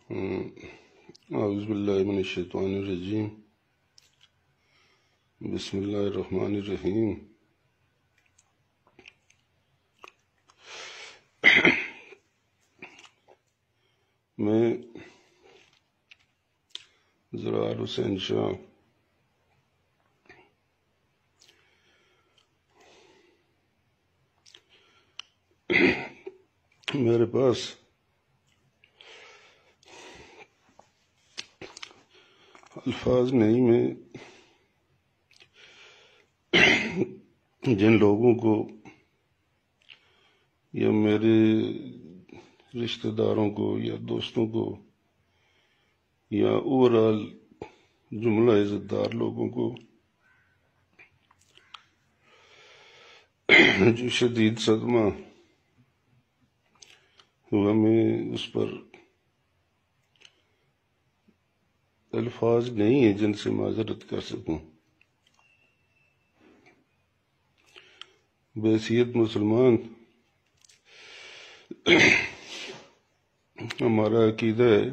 اعوذ باللہ من الشیطان الرجیم، بسم اللہ الرحمن الرحیم۔ میں زرار حسین شاہ میرے پاس الفاظ نہیں، میں جن لوگوں کو یا میرے رشتہ داروں کو یا دوستوں کو یا اوورآل جملہ عزت دار لوگوں کو جو شدید صدمہ ہوا، میں اس پر الفاظ نہیں ہیں جن سے معذرت کر سکوں۔ بحیثیت مسلمان ہمارا عقیدہ ہے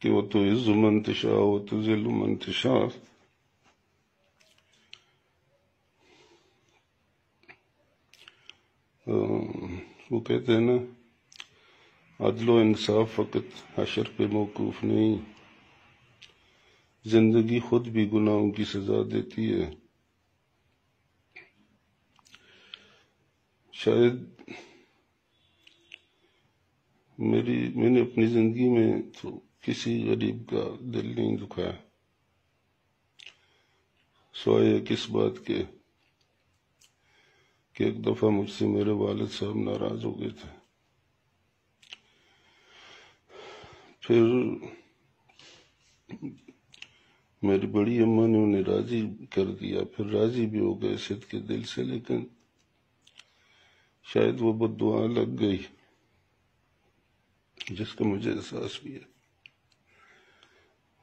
کہ وہ تو عز من تشاء و تذل من تشاء، وہ کہتے ہیں نا، عدل و انصاف فقط حشر پہ موقوف نہیں، زندگی خود بھی گناہوں کی سزا دیتی ہے۔ شاید میں نے اپنی زندگی میں تو کسی غریب کا دل نہیں دکھایا، سوائے کس بات کے کہ ایک دفعہ مجھ سے میرے والد صاحب ناراض ہو گئے تھے، پھر میری بڑی اماں نے انہیں راضی کر دیا، پھر راضی بھی ہو گئے صدق کے دل سے، لیکن شاید وہ بد دعا لگ گئی جس کا مجھے احساس بھی ہے،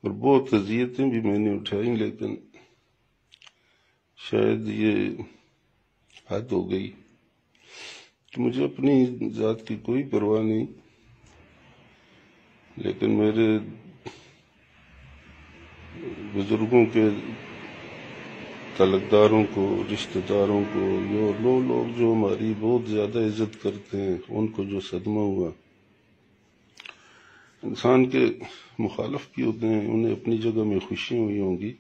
اور بہت اذیتیں بھی میں نے اٹھائیں، لیکن شاید یہ حد ہو گئی کہ مجھے اپنی ذات کی کوئی پرواہ نہیں، لیکن میرے بزرگوں کے تعلقداروں کو، رشتہ داروں کو، لوگ جو ہماری بہت زیادہ عزت کرتے ہیں، ان کو جو صدمہ ہوا۔ انسان کے مخالف بھی ہوتے ہیں، انہیں اپنی جگہ میں خوشیاں ہوئی ہوں گی،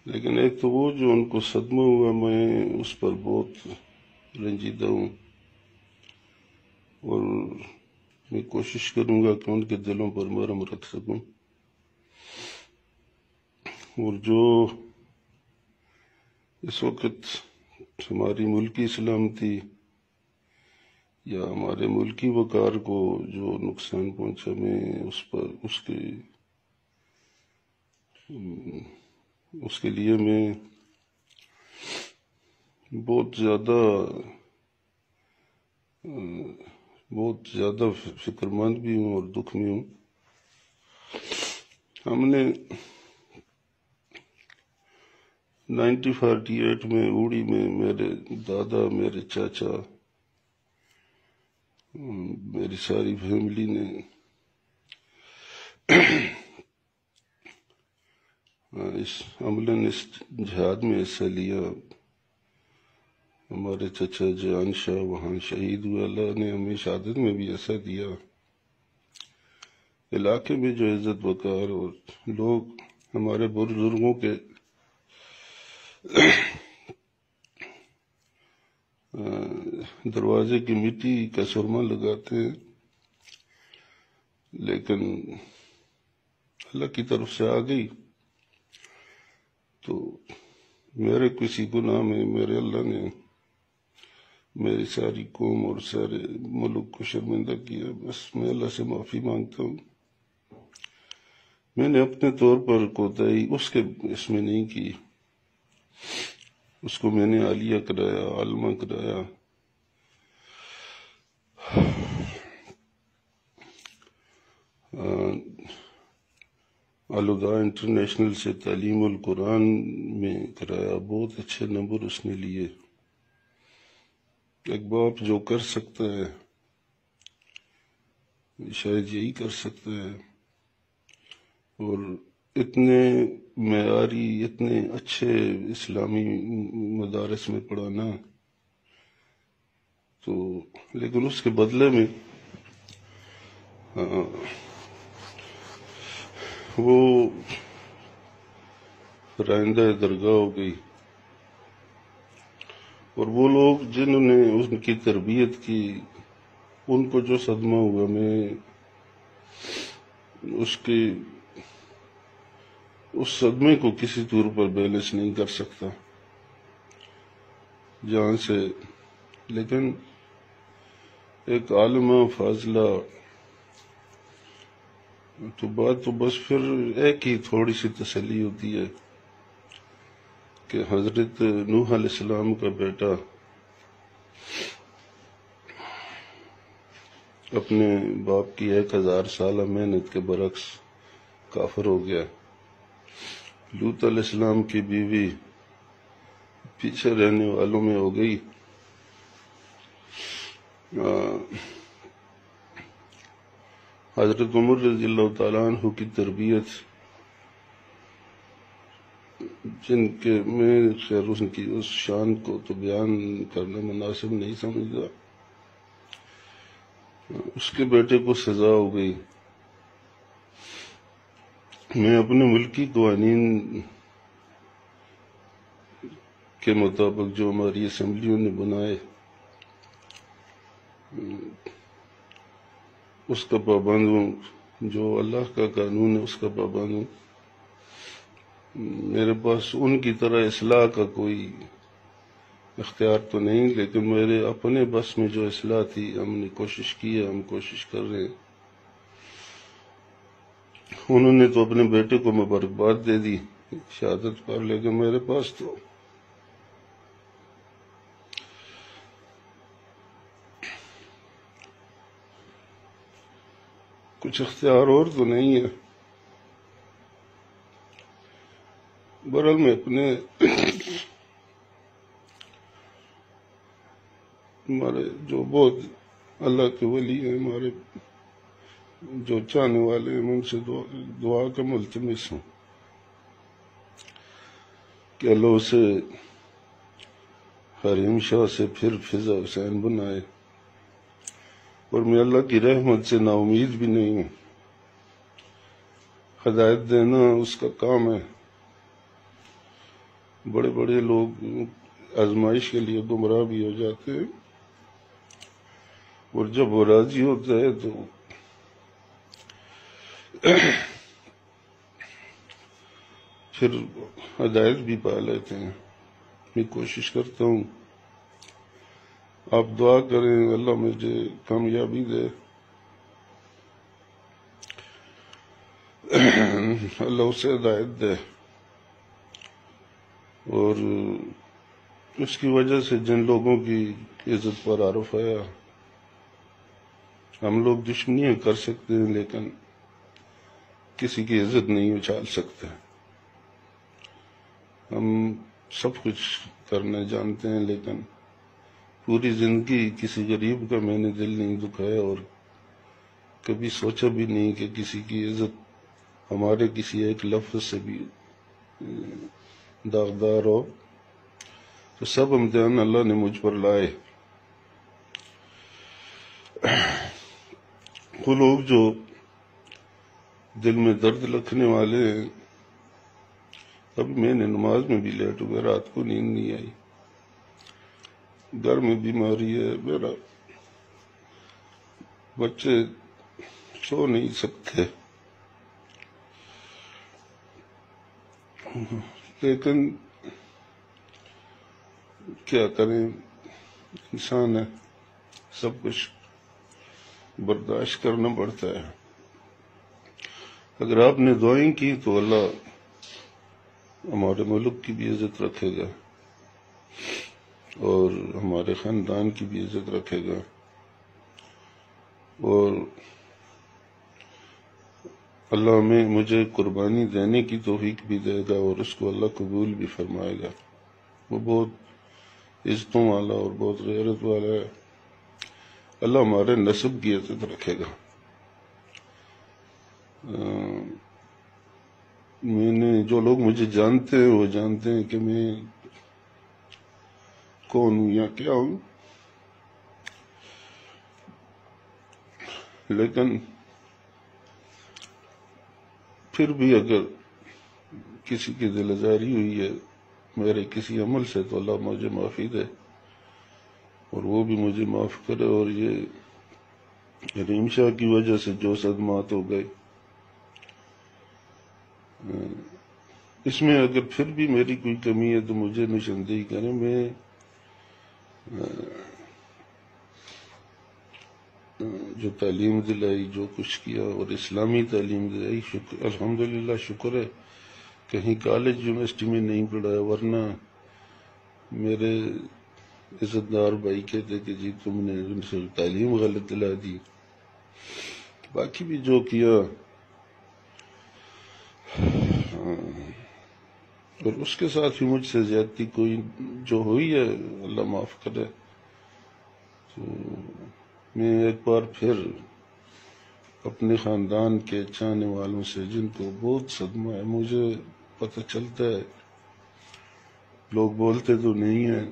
لیکن ایک تو وہ جو ان کو صدمہ ہوا، میں اس پر بہت رنجیدہ ہوں، اور میں کوشش کروں گا کہ ان کے دلوں پر مرہم رکھ سکوں۔ اور جو اس وقت ہماری ملکی سلامتی یا ہمارے ملکی وقار کو جو نقصان پہنچا، میں اس کے لیے میں بہت زیادہ فکر مند بھی ہوں اور دکھ میں ہوں۔ ہم نے 1948 میں اوڑی میں میرے دادا، میرے چاچا، میری ساری فیملی نے عملاً اس جہاد میں حصہ لیا۔ ہمارے چچا جان شاہ وہاں شہید ہوئے، اللہ نے ہمیں شہادت میں بھی حصہ دیا۔ علاقے میں جو عزت وقار اور لوگ ہمارے بزرگوں کے دروازے کی مٹی کا سرما لگاتے ہیں، لیکن اللہ کی طرف سے آ گئی تو میرے کسی گناہ میں میرے اللہ نے میری ساری قوم اور سارے ملک کو شرمندہ کیا۔ بس میں اللہ سے معافی مانگتا ہوں۔ میں نے اپنے طور پر کوتاہی اس میں نہیں کی، اس کو میں نے عالیہ کرایا، عالمہ کرایا۔ الہدا انٹرنیشنل سے تعلیم القرآن میں کرایا، بہت اچھے نمبر اس نے لیے۔ ایک باپ جو کر سکتا ہے شاید یہی کر سکتا ہے. اور اتنے معیاری اتنے اچھے اسلامی مدارس میں پڑھانا، تو لیکن اس کے بدلے میں وہ رائندہ درگاہ ہو گئی. اور وہ لوگ جنہوں نے ان کی تربیت کی، ان کو جو صدمہ ہوا، میں اس صدمے کو کسی طور پر بیلنس نہیں کر سکتا جہاں سے. لیکن ایک عالمہ فاضلہ تو بات تو بس پھر ایک ہی تھوڑی سی تسلی ہوتی ہے کہ حضرت نوح علیہ السلام کا بیٹا اپنے باپ کی 1000 سالہ محنت کے برعکس کافر ہو گیا. لوط علیہ السلام کی بیوی پیچھے رہنے والوں میں ہو گئی. حضرت عمر رضی اللہ تعالیٰ عنہ کی تربیت، جن کے میں خیر ان کی اس شان کو تو بیان کرنا مناسب نہیں سمجھتا، اس کے بیٹے کو سزا ہو گئی. میں اپنے ملکی قوانین کے مطابق جو ہماری اسمبلیوں نے بنائے اس کا پابند ہوں، جو اللہ کا قانون ہے اس کا پابند ہوں. میرے پاس ان کی طرح اصلاح کا کوئی اختیار تو نہیں، لیکن میرے اپنے بس میں جو اصلاح تھی ہم نے کوشش کی ہے، ہم کوشش کر رہے ہیں. انہوں نے تو اپنے بیٹے کو مبارکباد دے دی شہادت پر، لیکن میرے پاس تو کچھ اختیار اور تو نہیں ہے. بہرحال میں اپنے ہمارے جو بہت اللہ کے ولی ہیں، ہمارے جو چاہنے والے ہیں، ان سے دعا کا ملتمس ہوں کہ اللہ اسے حریم شاہ سے پھر فضا حسین بنائے. اور میں اللہ کی رحمت سے نا امید بھی نہیں ہوں. ہدایت دینا اس کا کام ہے. بڑے بڑے لوگ آزمائش کے لیے گمراہ بھی ہو جاتے ہیں، اور جب وہ راضی ہوتا ہے تو پھر ہدایت بھی پا لیتے ہیں. میں کوشش کرتا ہوں، آپ دعا کریں اللہ مجھے کامیابی دے، اللہ اسے ہدایت دے. اور اس کی وجہ سے جن لوگوں کی عزت پر عارف آیا، ہم لوگ دشمنیاں کر سکتے ہیں لیکن کسی کی عزت نہیں اچھال سکتے. ہم سب کچھ کرنا جانتے ہیں، لیکن پوری زندگی کسی غریب کا میں نے دل نہیں دکھایا، اور کبھی سوچا بھی نہیں کہ کسی کی عزت ہمارے کسی ایک لفظ سے بھی داغدار ہو. تو سب امتحان اللہ نے مجھ پر لائے. وہ لوگ جو دل میں درد رکھنے والے ہیں، اب میں نے نماز میں بھی لیٹ ہو گیا، رات کو نیند نہیں آئی، گھر میں بیماری ہے، میرا بچے سو نہیں سکتے، لیکن کیا کریں، انسان ہے، سب کچھ برداشت کرنا پڑتا ہے. اگر آپ نے دعائیں کی تو اللہ ہمارے ملک کی بھی عزت رکھے گا اور ہمارے خاندان کی بھی عزت رکھے گا، اور اللہ مجھے قربانی دینے کی توفیق بھی دے گا، اور اس کو اللہ قبول بھی فرمائے گا. وہ بہت عزتوں والا اور بہت غیرت والا ہے. اللہ ہمارے نسب کی عزت رکھے گا. میں نے جو لوگ مجھے جانتے ہیں وہ جانتے ہیں کہ میں کون ہوں یا کیا ہوں، لیکن پھر بھی اگر کسی کی دل آزاری ہوئی ہے میرے کسی عمل سے تو اللہ مجھے معافی دے اور وہ بھی مجھے معاف کرے، اور یہ رحیم شاہ کی وجہ سے جو صدمات ہو گئے اس میں اگر پھر بھی میری کوئی کمی ہے تو مجھے نشاندہی کریں۔ میں جو تعلیم دلائی، جو کچھ کیا اور اسلامی تعلیم دلائی، الحمدللہ شکر ہے کہیں کالج یونیورسٹی میں نہیں پڑھایا، ورنہ میرے عزت دار بھائی کہتے کہ جی تم نے ان سے تعلیم غلط دلا دی۔ باقی بھی جو کیا اور اس کے ساتھ بھی مجھ سے زیادتی کوئی جو ہوئی ہے اللہ معاف کرے۔ تو میں ایک بار پھر اپنے خاندان کے چاہنے والوں سے، جن کو بہت صدمہ ہے، مجھے پتہ چلتا ہے لوگ بولتے تو نہیں ہیں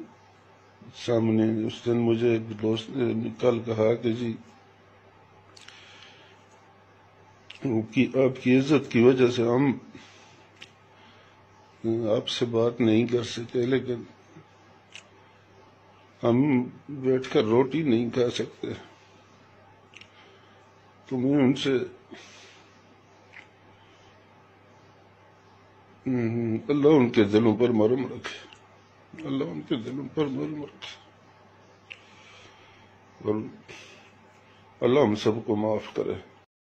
سامنے، اس دن مجھے ایک دوست نے کل کہا کہ جی آپ کی عزت کی وجہ سے ہم آپ سے بات نہیں کر سکتے، لیکن ہم بیٹھ کر روٹی نہیں کھا سکتے۔ تو میں ان سے اللہ ان کے دلوں پر مرہم رکھے، اللہ ان کے دلوں پر مرہم رکھے، اور اللہ ہم سب کو معاف کرے۔